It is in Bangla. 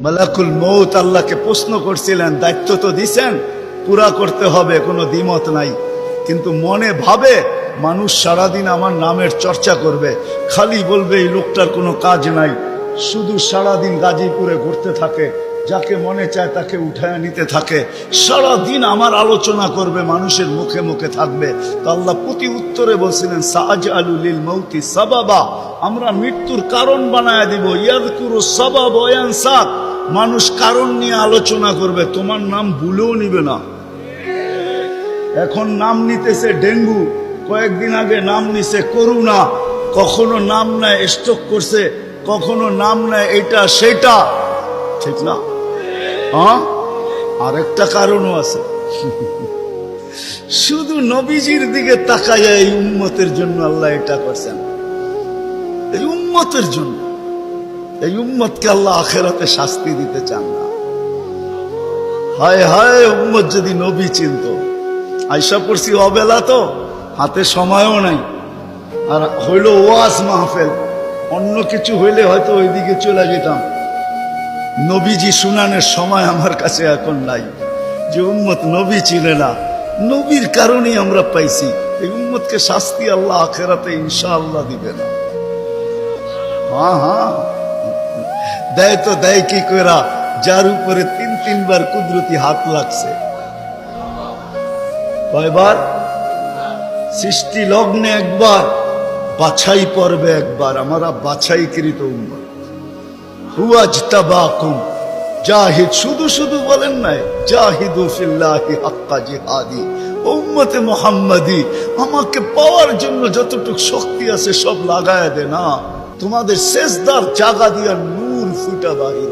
মালাকুল মউত আল্লাহকে প্রশ্ন করছিলেন, দায়িত্ব তো দিছেন, পুরা করতে হবে, কোনো দ্বিমত নাই। কিন্তু মনে ভাবে মানুষ সারাদিন আমার নামের চর্চা করবে, খালি বলবে এই লোকটার কোনো কাজ নাই, শুধু সারাদিন গাজীপুরে ঘুরতে থাকে, যাকে মনে চায় তাকে উঠায় নিতে থাকে, সারাদিন আমার আলোচনা করবে, মানুষের মুখে মুখে থাকবে। তো আল্লাহ প্রতি উত্তরে বলছিলেন, সাআজআলু লিল মাউতি সাবাবা, আমরা মৃত্যুর কারণ বানায় দিব। ইয়াযকুরু সাবাব ওয়া ইয়ানসা, মানুষ কারণ নিয়ে আলোচনা করবে, তোমার নাম ভুলেও নিবে না। এখন নাম নিতেছে ডেঙ্গু, কয়েকদিন আগে নাম নিছে করোনা, কখনো নাম নেয় স্ট্রোক করছে, কখনো নাম নেয় এটা সেটা, ঠিক না? হ্যাঁ, আরেকটা কারণও আছে। শুধু নবীজির দিকে তাকাইয়া এই উম্মতের জন্য আল্লাহ এটা করছেন, এই উম্মতের জন্য। এই উম্মতকে আল্লাহ আখিরাতে শাস্তি দিতে চান না। হায় হায়, উম্মত যদি নবী চিনত। আয়সা পড়ছি অবেলা, তো হাতে সময়ও নাই, আর হইল ওয়াজ মাহফিল, অন্য কিছু হইলে হয়তো ওইদিকে চলে যেতাম। নবীজি শুনানের সময় আমার কাছে এখন নাই। যে উম্মত নবী চিনে না, নবীর কারণেই আমরা পাইছি। এই উম্মতকে শাস্তি আল্লাহ আখিরাতে ইনশাআল্লাহ দিবে না। হ্যাঁ হ্যাঁ, দেয় তো দেয় কি কইরা, যার উপরে তিনবার কুদরতি হাত লাগছে। কয়বার? সৃষ্টি লগ্নে একবার, বাছাই পর্বে একবার। আমরা বাছাইকৃত উম্মত। হুয়াজতাবাকুম জাহিদ, শুধু শুধু বলেন নাই, জাহিদু ফিল্লাহি হাক্কা জিহাদি। উম্মতে মুহাম্মাদি, আমাকে পাওয়ার জন্য যতটুকু শক্তি আছে সব লাগায় দে না। তোমাদের সেজদার জায়গা দিয়া নূর ফুটা বাহির